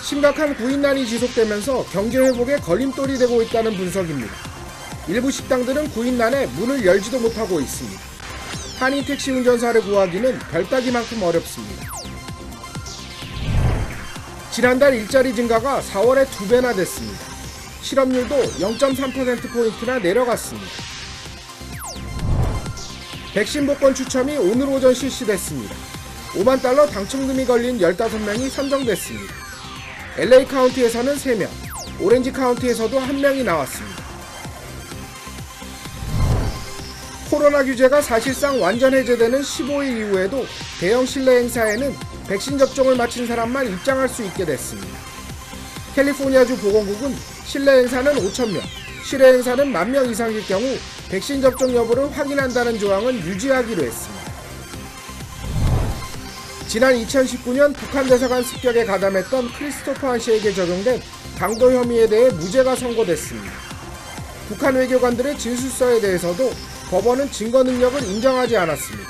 심각한 구인난이 지속되면서 경제 회복에 걸림돌이 되고 있다는 분석입니다. 일부 식당들은 구인난에 문을 열지도 못하고 있습니다. 한인 택시 운전사를 구하기는 별따기만큼 어렵습니다. 지난달 일자리 증가가 4월에 2배나 됐습니다. 실업률도 0.3%포인트나 내려갔습니다. 백신 복권 추첨이 오늘 오전 실시됐습니다. 5만 달러 당첨금이 걸린 15명이 선정됐습니다. LA 카운티에서는 3명, 오렌지 카운티에서도 1명이 나왔습니다. 코로나 규제가 사실상 완전 해제되는 15일 이후에도 대형 실내 행사에는 백신 접종을 마친 사람만 입장할 수 있게 됐습니다. 캘리포니아주 보건국은 실내 행사는 5,000명, 실외 행사는 10,000명 이상일 경우 백신 접종 여부를 확인한다는 조항은 유지하기로 했습니다. 지난 2019년 북한 대사관 습격에 가담했던 크리스토퍼 한 씨에게 적용된 강도 혐의에 대해 무죄가 선고됐습니다. 북한 외교관들의 진술서에 대해서도 법원은 증거 능력을 인정하지 않았습니다.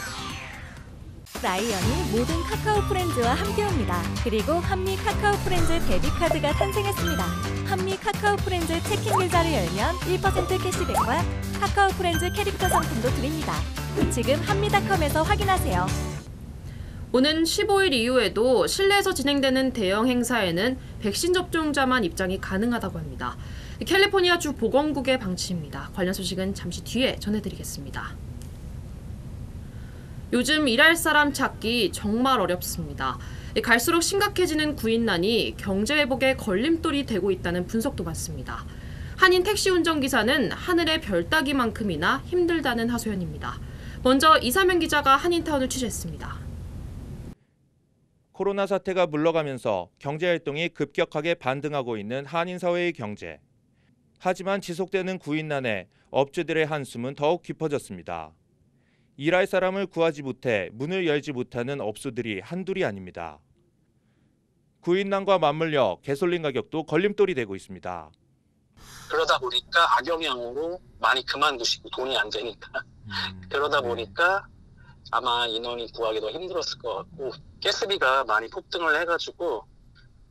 라이언이 모든 카카오 프렌즈와 함께합니다. 그리고 한미 카카오 프렌즈 데뷔카드가 탄생했습니다. 한미 카카오 프렌즈 체킹 계좌를 열면 1% 캐시백과 카카오 프렌즈 캐릭터 상품도 드립니다. 지금 한미닷컴에서 확인하세요. 오는 15일 이후에도 실내에서 진행되는 대형 행사에는 백신 접종자만 입장이 가능하다고 합니다. 캘리포니아주 보건국의 방침입니다. 관련 소식은 잠시 뒤에 전해드리겠습니다. 요즘 일할 사람 찾기 정말 어렵습니다. 갈수록 심각해지는 구인난이 경제 회복에 걸림돌이 되고 있다는 분석도 많습니다. 한인 택시 운전기사는 하늘의 별 따기만큼이나 힘들다는 하소연입니다. 먼저 이사명 기자가 한인타운을 취재했습니다. 코로나 사태가 물러가면서 경제활동이 급격하게 반등하고 있는 한인 사회의 경제. 하지만 지속되는 구인난에 업주들의 한숨은 더욱 깊어졌습니다. 일할 사람을 구하지 못해 문을 열지 못하는 업소들이 한둘이 아닙니다. 구인난과 맞물려 가솔린 가격도 걸림돌이 되고 있습니다. 그러다 보니까 악영향으로 많이 그만두시고 돈이 안 되니까 그러다 보니까 아마 인원이 구하기 더 힘들었을 것 같고 가스비가 많이 폭등을 해가지고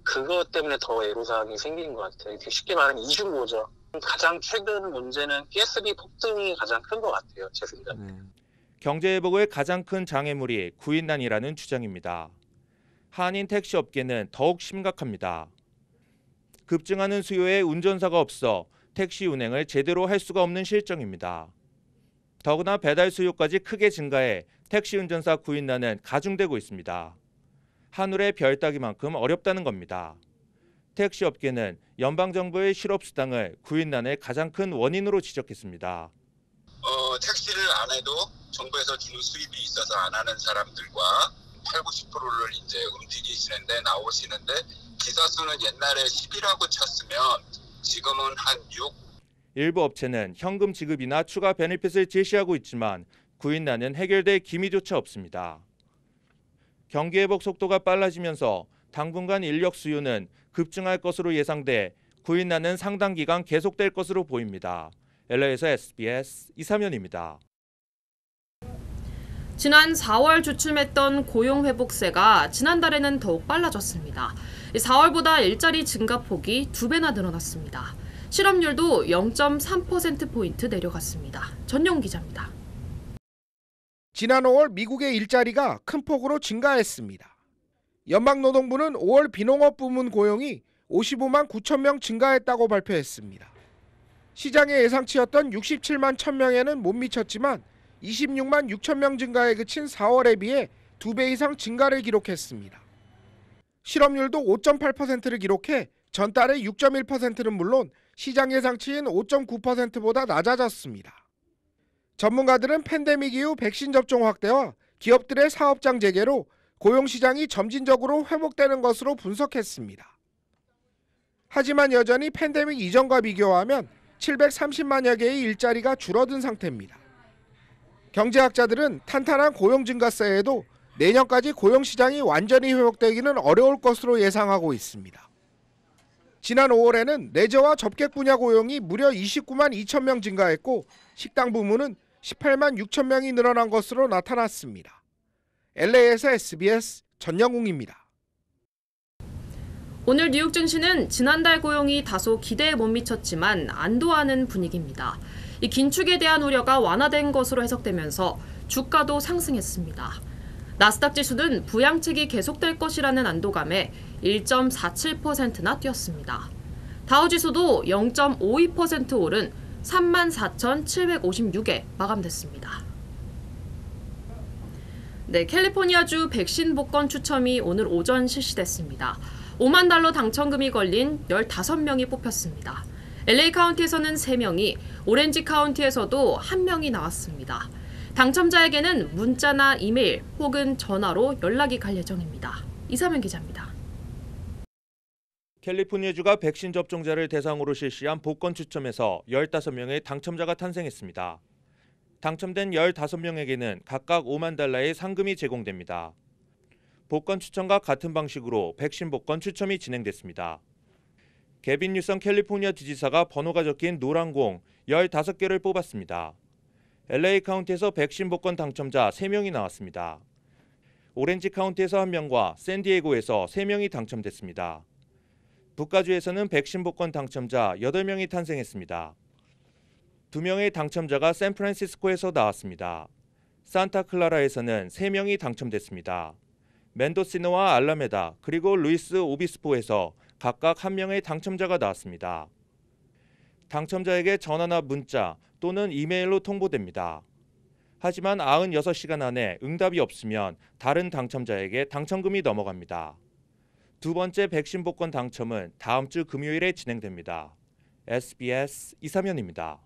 그것 때문에 더 애로사항이 생기는 것 같아요. 쉽게 말하면 이중고죠. 가장 최근 문제는 가스비 폭등이 가장 큰 것 같아요. 제 생각에. 경제 회복의 가장 큰 장애물이 구인난이라는 주장입니다. 한인 택시 업계는 더욱 심각합니다. 급증하는 수요에 운전사가 없어 택시 운행을 제대로 할 수가 없는 실정입니다. 더구나 배달 수요까지 크게 증가해 택시 운전사 구인난은 가중되고 있습니다. 하늘의 별 따기만큼 어렵다는 겁니다. 택시 업계는 연방정부의 실업수당을 구인난의 가장 큰 원인으로 지적했습니다. 택시를 안 해도 정부에서 주는 수입이 있어서 안 하는 사람들과 80~90%를 이제 움직이시는데 나오시는데 기사 수는 옛날에 10이라고 쳤으면 지금은 한 6. 일부 업체는 현금 지급이나 추가 베네핏을 제시하고 있지만 구인난은 해결될 기미조차 없습니다. 경기 회복 속도가 빨라지면서 당분간 인력 수요는 급증할 것으로 예상돼 구인난은 상당 기간 계속될 것으로 보입니다. LA에서 SBS 이사면입니다. 지난 4월 주춤했던 고용회복세가 지난달에는 더욱 빨라졌습니다. 4월보다 일자리 증가폭이 2배나 늘어났습니다. 실업률도 0.3%포인트 내려갔습니다. 전용 기자입니다. 지난 5월 미국의 일자리가 큰 폭으로 증가했습니다. 연방노동부는 5월 비농업 부문 고용이 55만 9천 명 증가했다고 발표했습니다. 시장의 예상치였던 67만 1,000명에는 못 미쳤지만 26만 6천 명 증가에 그친 4월에 비해 2배 이상 증가를 기록했습니다. 실업률도 5.8%를 기록해 전달의 6.1%는 물론 시장 예상치인 5.9%보다 낮아졌습니다. 전문가들은 팬데믹 이후 백신 접종 확대와 기업들의 사업장 재개로 고용시장이 점진적으로 회복되는 것으로 분석했습니다. 하지만 여전히 팬데믹 이전과 비교하면 730만여 개의 일자리가 줄어든 상태입니다. 경제학자들은 탄탄한 고용 증가세에도 내년까지 고용시장이 완전히 회복되기는 어려울 것으로 예상하고 있습니다. 지난 5월에는 레저와 접객 분야 고용이 무려 29만 2천 명 증가했고 식당 부문은 18만 6천 명이 늘어난 것으로 나타났습니다. LA에서 SBS 전영웅입니다. 오늘 뉴욕 증시는 지난달 고용이 다소 기대에 못 미쳤지만 안도하는 분위기입니다. 이 긴축에 대한 우려가 완화된 것으로 해석되면서 주가도 상승했습니다. 나스닥 지수는 부양책이 계속될 것이라는 안도감에 1.47%나 뛰었습니다. 다우지수도 0.52% 오른 34,756에 마감됐습니다. 네, 캘리포니아주 백신 복권 추첨이 오늘 오전 실시됐습니다. 5만 달러 당첨금이 걸린 15명이 뽑혔습니다. LA 카운티에서는 3명이, 오렌지 카운티에서도 1명이 나왔습니다. 당첨자에게는 문자나 이메일 혹은 전화로 연락이 갈 예정입니다. 이사면 기자입니다. 캘리포니아주가 백신 접종자를 대상으로 실시한 복권 추첨에서 15명의 당첨자가 탄생했습니다. 당첨된 15명에게는 각각 5만 달러의 상금이 제공됩니다. 복권 추첨과 같은 방식으로 백신 복권 추첨이 진행됐습니다. 게빈 뉴섬 캘리포니아 주지사가 번호가 적힌 노란 공 15개를 뽑았습니다. LA 카운티에서 백신 복권 당첨자 3명이 나왔습니다. 오렌지 카운티에서 1명과 샌디에고에서 3명이 당첨됐습니다. 북가주에서는 백신 복권 당첨자 8명이 탄생했습니다. 2명의 당첨자가 샌프란시스코에서 나왔습니다. 산타클라라에서는 3명이 당첨됐습니다. 멘도시노와 알라메다 그리고 루이스 오비스포에서 각각 1명의 당첨자가 나왔습니다. 당첨자에게 전화나 문자 또는 이메일로 통보됩니다. 하지만 96시간 안에 응답이 없으면 다른 당첨자에게 당첨금이 넘어갑니다. 두 번째 백신 복권 당첨은 다음 주 금요일에 진행됩니다. SBS 이사면입니다.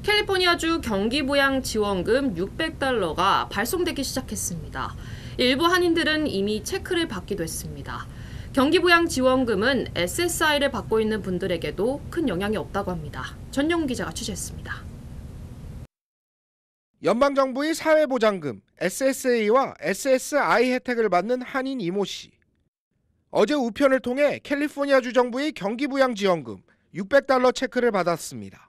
캘리포니아주 경기부양 지원금 600달러가 발송되기 시작했습니다. 일부 한인들은 이미 체크를 받기도 했습니다. 경기부양 지원금은 SSI를 받고 있는 분들에게도 큰 영향이 없다고 합니다. 전용 기자가 취재했습니다. 연방정부의 사회보장금 SSA와 SSI 혜택을 받는 한인 이모 씨. 어제 우편을 통해 캘리포니아주 정부의 경기부양 지원금 600달러 체크를 받았습니다.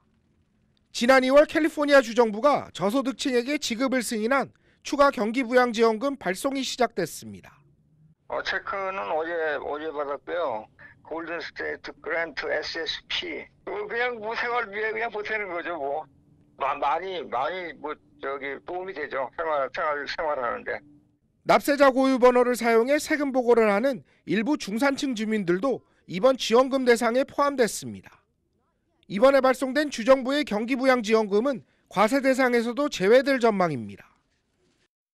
지난 2월 캘리포니아 주정부가 저소득층에게 지급을 승인한 추가 경기부양 지원금 발송이 시작됐습니다. 체크는 어제 받았고요. 골든 스테이트 그랜트 SSP. 그냥 뭐 생활비에 그냥 보태는 거죠, 뭐. 많이 도움이 되죠. 생활하는데. 납세자 고유 번호를 사용해 세금 보고를 하는 일부 중산층 주민들도 이번 지원금 대상에 포함됐습니다. 이번에 발송된 주정부의 경기부양 지원금은 과세 대상에서도 제외될 전망입니다.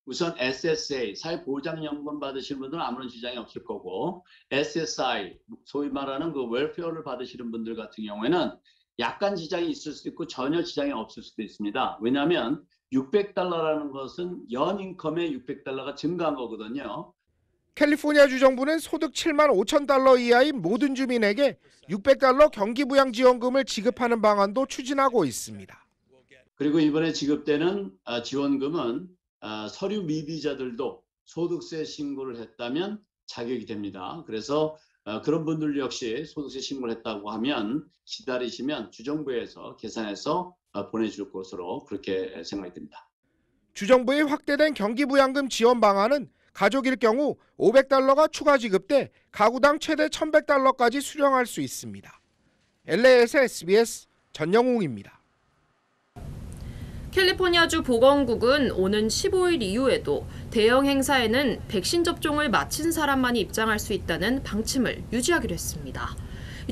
우선 SSA, 사회보장연금 받으시는 분들은 아무런 지장이 없을 거고 SSI, 소위 말하는 그 웰페어를 받으시는 분들 같은 경우에는 약간 지장이 있을 수도 있고 전혀 지장이 없을 수도 있습니다. 왜냐하면 600달러라는 것은 연 인컴의 600달러가 증가한 거거든요. 캘리포니아 주정부는 소득 7만 5천 달러 이하인 모든 주민에게 600달러 경기부양 지원금을 지급하는 방안도 추진하고 있습니다. 그리고 이번에 지급되는 지원금은 서류 미비자들도 소득세 신고를 했다면 자격이 됩니다. 그래서 그런 분들 역시 소득세 신고를 했다고 하면 기다리시면 주정부에서 계산해서 보내줄 것으로 그렇게 생각이 듭니다. 주정부의 확대된 경기부양금 지원 방안은 가족일 경우 500달러가 추가 지급돼 가구당 최대 1,100달러까지 수령할 수 있습니다. LA에서 SBS 전영웅입니다. 캘리포니아주 보건국은 오는 15일 이후에도 대형 행사에는 백신 접종을 마친 사람만이 입장할 수 있다는 방침을 유지하기로 했습니다.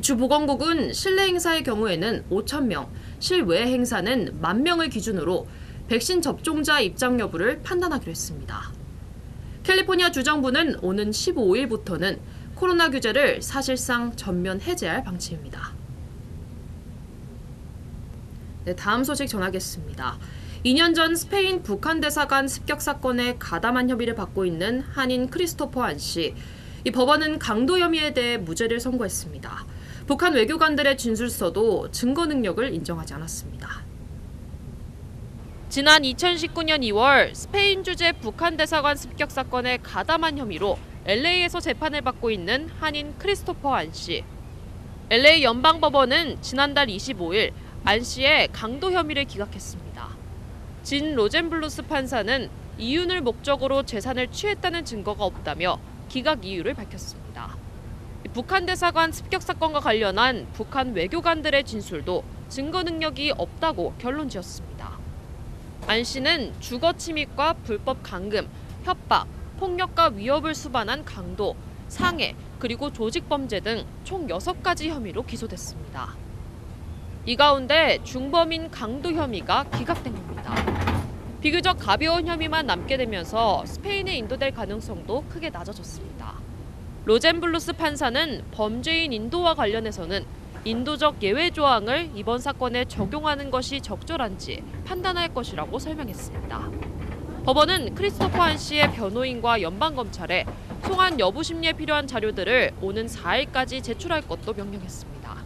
주 보건국은 실내 행사의 경우에는 5,000명, 실외 행사는 10,000명을 기준으로 백신 접종자 입장 여부를 판단하기로 했습니다. 캘리포니아 주정부는 오는 15일부터는 코로나 규제를 사실상 전면 해제할 방침입니다. 네, 다음 소식 전하겠습니다. 2년 전 스페인 북한 대사관 습격 사건에 가담한 혐의를 받고 있는 한인 크리스토퍼 안 씨. 이 법원은 강도 혐의에 대해 무죄를 선고했습니다. 북한 외교관들의 진술서도 증거 능력을 인정하지 않았습니다. 지난 2019년 2월 스페인 주재 북한 대사관 습격 사건에 가담한 혐의로 LA에서 재판을 받고 있는 한인 크리스토퍼 안 씨. LA 연방법원은 지난달 25일 안 씨의 강도 혐의를 기각했습니다. 진 로젠블루스 판사는 이윤을 목적으로 재산을 취했다는 증거가 없다며 기각 이유를 밝혔습니다. 북한 대사관 습격 사건과 관련한 북한 외교관들의 진술도 증거 능력이 없다고 결론지었습니다. 안 씨는 주거 침입과 불법 감금, 협박, 폭력과 위협을 수반한 강도, 상해, 그리고 조직범죄 등 총 6가지 혐의로 기소됐습니다. 이 가운데 중범인 강도 혐의가 기각된 겁니다. 비교적 가벼운 혐의만 남게 되면서 스페인에 인도될 가능성도 크게 낮아졌습니다. 로젠블루스 판사는 범죄인 인도와 관련해서는 인도적 예외 조항을 이번 사건에 적용하는 것이 적절한지 판단할 것이라고 설명했습니다. 법원은 크리스토퍼 한 씨의 변호인과 연방검찰에 송환 여부 심리에 필요한 자료들을 오는 4일까지 제출할 것도 명령했습니다.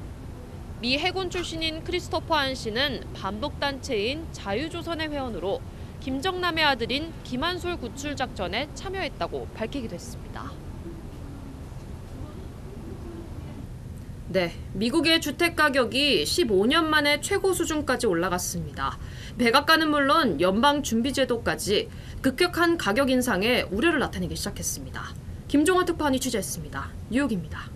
미 해군 출신인 크리스토퍼 한 씨는 반북단체인 자유조선의 회원으로 김정남의 아들인 김한솔 구출 작전에 참여했다고 밝히기도 했습니다. 네, 미국의 주택 가격이 15년 만에 최고 수준까지 올라갔습니다. 백악관은 물론 연방준비제도까지 급격한 가격 인상에 우려를 나타내기 시작했습니다. 김종원 특파원이 취재했습니다. 뉴욕입니다.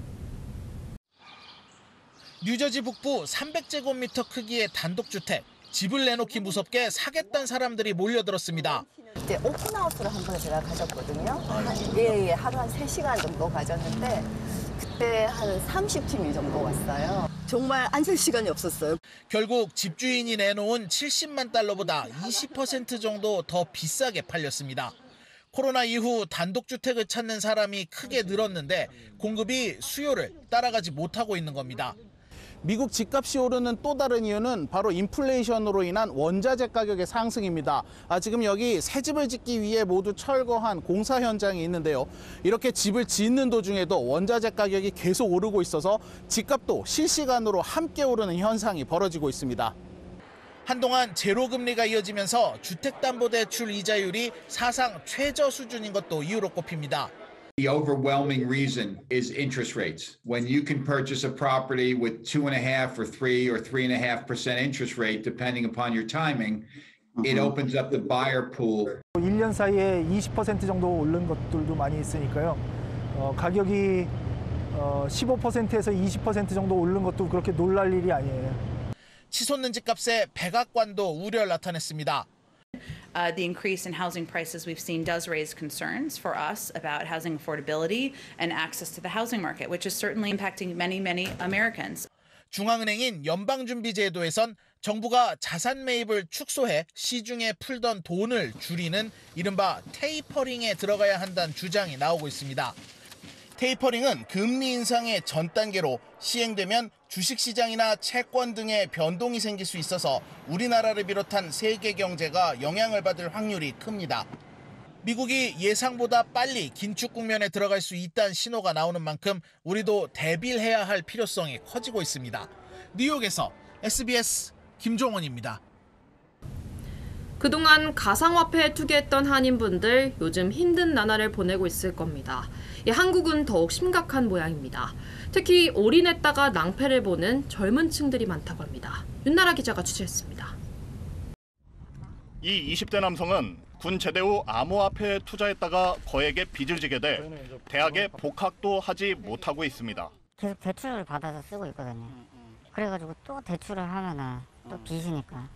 뉴저지 북부 300제곱미터 크기의 단독주택. 집을 내놓기 무섭게 사겠다는 사람들이 몰려들었습니다. 그때 오픈하우스를 한 번에 제가 가졌거든요. 하루 한 3시간 정도 가졌는데 그때 한 30팀이 정도 왔어요. 정말 앉을 시간이 없었어요. 결국 집주인이 내놓은 70만 달러보다 20% 정도 더 비싸게 팔렸습니다. 코로나 이후 단독주택을 찾는 사람이 크게 늘었는데 공급이 수요를 따라가지 못하고 있는 겁니다. 미국 집값이 오르는 또 다른 이유는 바로 인플레이션으로 인한 원자재 가격의 상승입니다. 지금 여기 새 집을 짓기 위해 모두 철거한 공사 현장이 있는데요. 이렇게 집을 짓는 도중에도 원자재 가격이 계속 오르고 있어서 집값도 실시간으로 함께 오르는 현상이 벌어지고 있습니다. 한동안 제로금리가 이어지면서 주택담보대출 이자율이 사상 최저 수준인 것도 이유로 꼽힙니다. The overwhelming reason is interest rates. When you can purchase a property with 2.5 or 3 or 3.5% interest rate, depending upon your timing, it opens up the buyer pool. 1년 사이에 20% 정도 오른 것들도 많이 있으니까요. 가격이 15%에서 20% 정도 오른 것도 그렇게 놀랄 일이 아니에요. 치솟는 집값에 백악관도 우려를 나타냈습니다. The increase in housing prices we've seen does raise concerns for us about housing affordability and access to the housing market, which is certainly impacting many Americans. 중앙은행인 연방준비제도에선 정부가 자산 매입을 축소해 시중에 풀던 돈을 줄이는 이른바 테이퍼링에 들어가야 한다는 주장이 나오고 있습니다. 테이퍼링은 금리 인상의 전 단계로 시행되면 주식시장이나 채권 등의 변동이 생길 수 있어서 우리나라를 비롯한 세계 경제가 영향을 받을 확률이 큽니다. 미국이 예상보다 빨리 긴축 국면에 들어갈 수 있다는 신호가 나오는 만큼 우리도 대비를 해야 할 필요성이 커지고 있습니다. 뉴욕에서 SBS 김종원입니다. 그동안 가상화폐에 투기했던 한인분들 요즘 힘든 나날을 보내고 있을 겁니다. 한국은 더욱 심각한 모양입니다. 특히 올인했다가 낭패를 보는 젊은 층들이 많다고 합니다. 윤나라 기자가 취재했습니다. 이 20대 남성은 군 제대 후 암호화폐에 투자했다가 거액의 빚을 지게 돼 대학에 복학도 하지 못하고 있습니다. 계속 대출을 받아서 쓰고 있거든요. 그래가지고 또 대출을 하면은 또 빚이니까.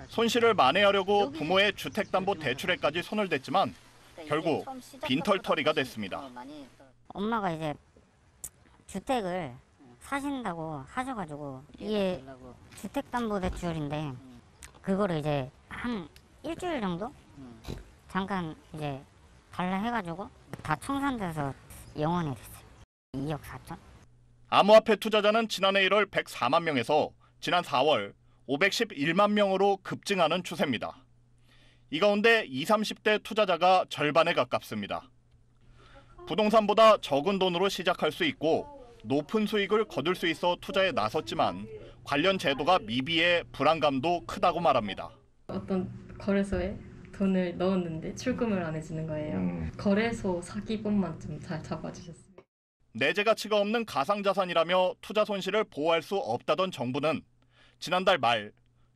손실을 만회하려고 부모의 주택담보대출에까지 손을 댔지만 결국 빈털터리가 됐습니다. 엄마가 이제 주택을 사신다고 하셔가지고 이게 주택담보대출인데 그거를 이제 한 일주일 정도 잠깐 이제 달라 해가지고 다 청산돼서 영원히 됐어요. 2억 4천. 암호화폐 투자자는 지난해 1월 104만 명에서 지난 4월 511만 명으로 급증하는 추세입니다. 이 가운데 20, 30대 투자자가 절반에 가깝습니다. 부동산보다 적은 돈으로 시작할 수 있고 높은 수익을 거둘 수 있어 투자에 나섰지만 관련 제도가 미비해 불안감도 크다고 말합니다. 어떤 거래소에 돈을 넣었는데 출금을 안 해주는 거예요. 거래소 사기범만 좀 잘 잡아주셨어요. 내재 가치가 없는 가상자산이라며 투자 손실을 보호할 수 없다던 정부는 지난달 말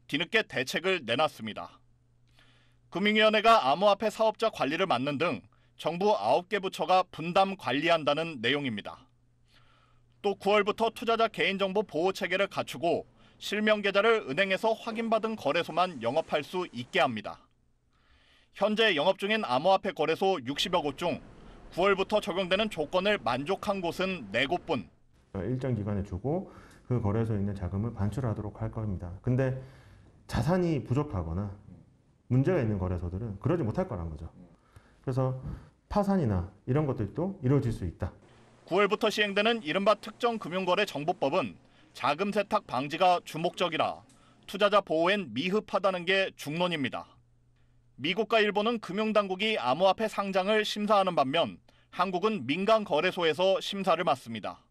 뒤늦게 대책을 내놨습니다. 금융위원회가 암호화폐 사업자 관리를 맡는 등 정부 9개 부처가 분담 관리한다는 내용입니다. 또 9월부터 투자자 개인정보 보호 체계를 갖추고 실명 계좌를 은행에서 확인받은 거래소만 영업할 수 있게 합니다. 현재 영업 중인 암호화폐 거래소 60여 곳 중 9월부터 적용되는 조건을 만족한 곳은 4곳뿐. 일정 기간에 주고 그 거래소에 있는 자금을 반출하도록 할 겁니다. 근데 자산이 부족하거나 문제가 있는 거래소들은 그러지 못할 거란 거죠. 그래서 파산이나 이런 것들도 이루어질 수 있다. 9월부터 시행되는 이른바 특정금융거래정보법은 자금 세탁 방지가 주목적이라 투자자 보호엔 미흡하다는 게 중론입니다. 미국과 일본은 금융당국이 암호화폐 상장을 심사하는 반면 한국은 민간 거래소에서 심사를 맡습니다.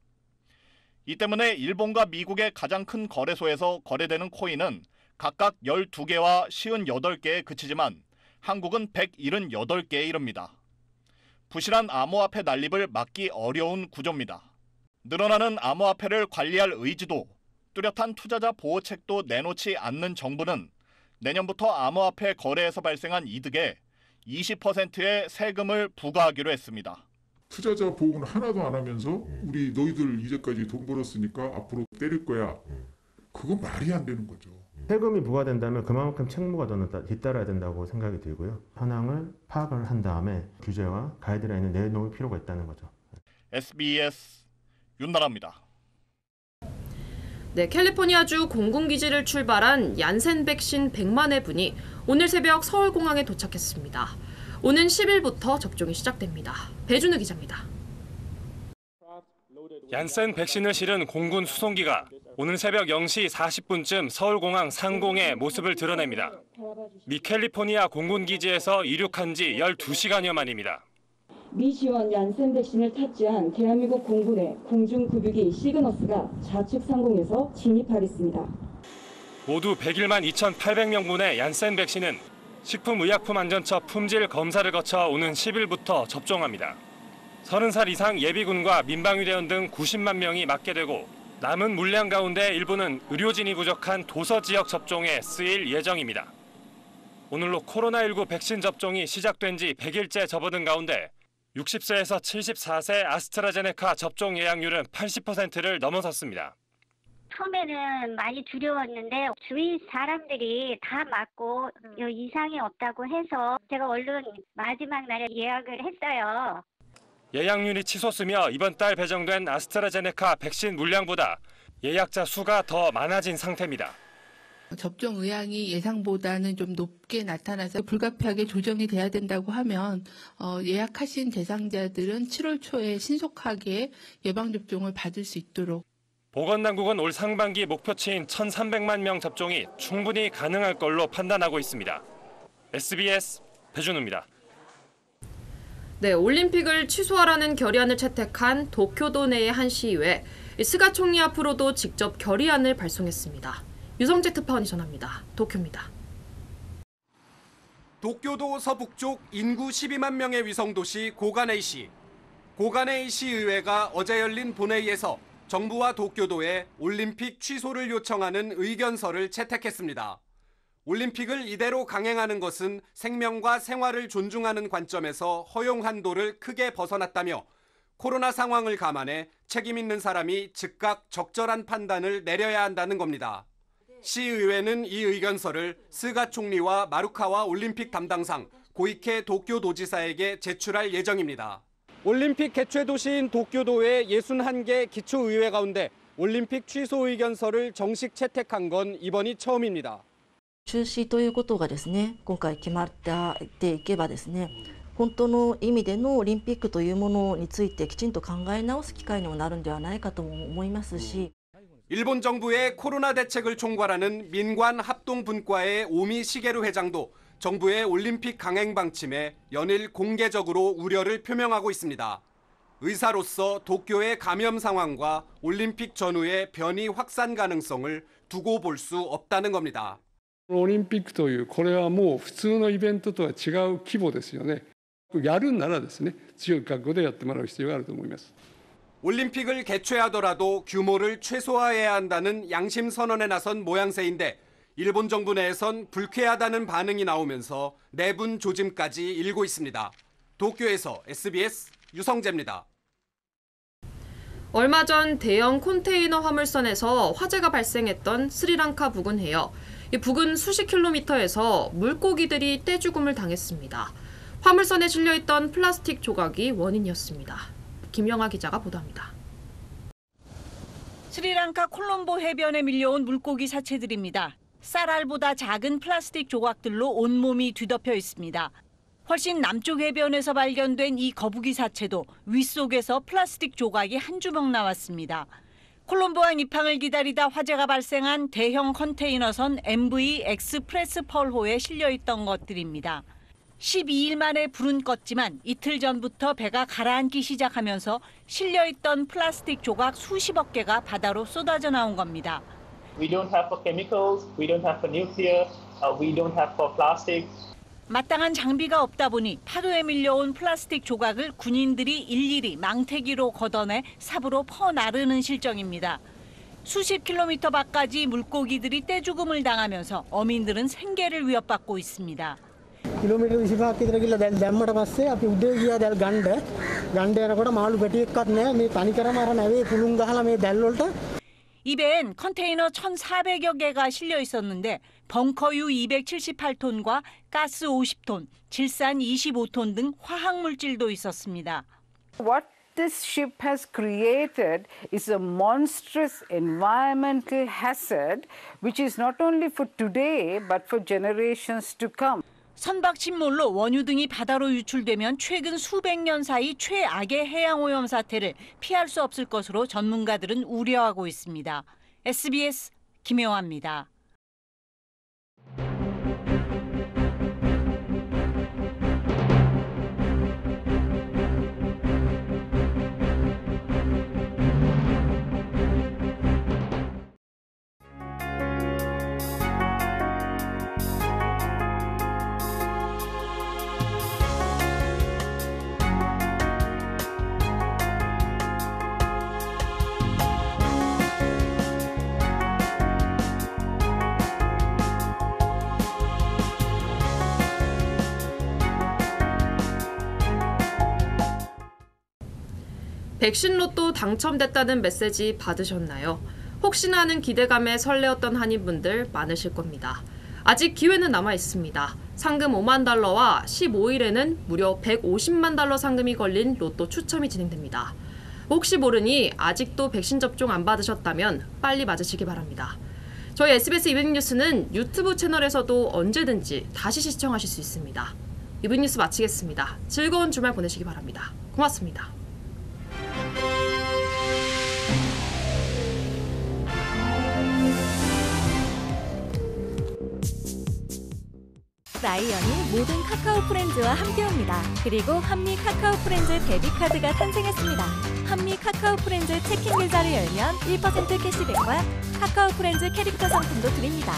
이 때문에 일본과 미국의 가장 큰 거래소에서 거래되는 코인은 각각 12개와 58개에 그치지만 한국은 178개에 이릅니다. 부실한 암호화폐 난립을 막기 어려운 구조입니다. 늘어나는 암호화폐를 관리할 의지도 뚜렷한 투자자 보호책도 내놓지 않는 정부는 내년부터 암호화폐 거래에서 발생한 이득에 20%의 세금을 부과하기로 했습니다. 투자자 보호는 하나도 안 하면서 우리 너희들 이제까지 돈 벌었으니까 앞으로 때릴 거야. 그건 말이 안 되는 거죠. 세금이 부과된다면 그만큼 책무가 저는 뒤따라야 된다고 생각이 들고요. 현황을 파악을 한 다음에 규제와 가이드라인을 내놓을 필요가 있다는 거죠. SBS 윤나라입니다. 네, 캘리포니아주 공군기지를 출발한 얀센 백신 100만 회분이 오늘 새벽 서울공항에 도착했습니다. 오는 10일부터 접종이 시작됩니다. 배준우 기자입니다. 얀센 백신을 실은 공군 수송기가 오늘 새벽 0시 40분쯤 서울공항 상공에 모습을 드러냅니다. 미 캘리포니아 공군기지에서 이륙한 지 12시간여 만입니다. 미 지원 얀센 백신을 탑재한 대한민국 공군의 공중급유기 시그너스가 좌측 상공에서 진입하겠습니다. 모두 101만 2,800명분의 얀센 백신은 식품의약품안전처 품질 검사를 거쳐 오는 10일부터 접종합니다. 30살 이상 예비군과 민방위대원 등 90만 명이 맞게 되고 남은 물량 가운데 일부는 의료진이 부족한 도서 지역 접종에 쓰일 예정입니다. 오늘로 코로나19 백신 접종이 시작된 지 100일째 접어든 가운데 60세에서 74세 아스트라제네카 접종 예약률은 80%를 넘어섰습니다. 처음에는 많이 두려웠는데 주위 사람들이 다 맞고 이상이 없다고 해서 제가 얼른 마지막 날에 예약을 했어요. 예약률이 치솟으며 이번 달 배정된 아스트라제네카 백신 물량보다 예약자 수가 더 많아진 상태입니다. 접종 의향이 예상보다는 좀 높게 나타나서 불가피하게 조정이 돼야 된다고 하면 예약하신 대상자들은 7월 초에 신속하게 예방접종을 받을 수 있도록. 보건당국은 올 상반기 목표치인 1,300만 명 접종이 충분히 가능할 걸로 판단하고 있습니다. SBS 배준우입니다. 네, 올림픽을 취소하라는 결의안을 채택한 도쿄도 내의 한 시의회, 스가 총리 앞으로도 직접 결의안을 발송했습니다. 유성재 특파원이 전합니다. 도쿄입니다. 도쿄도 서북쪽 인구 12만 명의 위성도시 고가네이시. 고가네이시 의회가 어제 열린 본회의에서 정부와 도쿄도에 올림픽 취소를 요청하는 의견서를 채택했습니다. 올림픽을 이대로 강행하는 것은 생명과 생활을 존중하는 관점에서 허용 한도를 크게 벗어났다며 코로나 상황을 감안해 책임 있는 사람이 즉각 적절한 판단을 내려야 한다는 겁니다. 시의회는 이 의견서를 스가 총리와 마루카와 올림픽 담당상 고이케 도쿄도지사에게 제출할 예정입니다. 올림픽 개최 도시인 도쿄도의 61개 기초의회 가운데 올림픽 취소 의견서를 정식 채택한 건 이번이 처음입니다. 中止ということがですね、今回決まっていけばですね、本当の意味でのオリンピックというものについてきちんと考え直す機会にもなるんではないかと思いますし。 일본 정부의 코로나 대책을 총괄하는 민관 합동분과의 오미 시게루 회장도 정부의 올림픽 강행 방침에 연일 공개적으로 우려를 표명하고 있습니다. 의사로서 도쿄의 감염 상황과 올림픽 전후의 변이 확산 가능성을 두고 볼 수 없다는 겁니다. オリンピックというこれはもう普通のイベントとは違う規模ですよね。やるならですね、強い覚悟でやってもらう必要があると思います。 올림픽을 개최하더라도 규모를 최소화해야 한다는 양심 선언에 나선 모양새인데 일본 정부 내에선 불쾌하다는 반응이 나오면서 내분 조짐까지 일고 있습니다. 도쿄에서 SBS 유성재입니다. 얼마 전 대형 컨테이너 화물선에서 화재가 발생했던 스리랑카 부근 해역. 이 부근 수십 킬로미터에서 물고기들이 떼죽음을 당했습니다. 화물선에 실려있던 플라스틱 조각이 원인이었습니다. 김영아 기자가 보도합니다. 스리랑카 콜롬보 해변에 밀려온 물고기 사체들입니다. 쌀알보다 작은 플라스틱 조각들로 온몸이 뒤덮여 있습니다. 훨씬 남쪽 해변에서 발견된 이 거북이 사체도 윗속에서 플라스틱 조각이 한 주먹 나왔습니다. 콜롬보항 입항을 기다리다 화재가 발생한 대형 컨테이너선 MV 엑스프레스 펄호에 실려있던 것들입니다. 12일 만에 불은 껐지만 이틀 전부터 배가 가라앉기 시작하면서 실려있던 플라스틱 조각 수십억 개가 바다로 쏟아져 나온 겁니다. We don't have for chemicals, we don't have for nuclear, we don't have for plastic. 마땅한 장비가 없다 보니 파도에 밀려온 플라스틱 조각을 군인들이 일일이 망태기로 걷어내 삽으로 퍼나르는 실정입니다. 수십 킬로미터 밖까지 물고기들이 떼죽음을 당하면서 어민들은 생계를 위협받고 있습니다. කිලෝමීටර් 25ක් විතර ගිහලා දැම්මට පස්සේ අපි උඩේ ගියා දැල් ගන්න යනකොට මාළු පැටියෙක්වත් නැහැ මේ තනිකරම අර නැවේ පුළුන් ගහලා මේ දැල් වලට 이 배엔 컨테이너 1,400여 개가 실려 있었는데 벙커유 278톤과 가스 50톤, 질산 25톤 등 화학 물질도 있었습니다. What this ship has created is a monstrous environmental hazard which is not only for today but for generations to come. 선박 침몰로 원유 등이 바다로 유출되면 최근 수백 년 사이 최악의 해양오염 사태를 피할 수 없을 것으로 전문가들은 우려하고 있습니다. SBS 김혜화입니다. 백신 로또 당첨됐다는 메시지 받으셨나요? 혹시나 하는 기대감에 설레었던 한인분들 많으실 겁니다. 아직 기회는 남아 있습니다. 상금 5만 달러와 15일에는 무려 150만 달러 상금이 걸린 로또 추첨이 진행됩니다. 혹시 모르니 아직도 백신 접종 안 받으셨다면 빨리 맞으시기 바랍니다. 저희 SBS 이브닝뉴스는 유튜브 채널에서도 언제든지 다시 시청하실 수 있습니다. 이브닝뉴스 마치겠습니다. 즐거운 주말 보내시기 바랍니다. 고맙습니다. 라이언이 모든 카카오 프렌즈와 함께옵니다. 그리고 한미 카카오 프렌즈 데뷔카드가 탄생했습니다. 한미 카카오 프렌즈 체킹 계좌를 열면 1% 캐시백과 카카오 프렌즈 캐릭터 상품도 드립니다.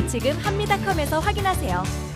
지금 한미닷컴에서 확인하세요.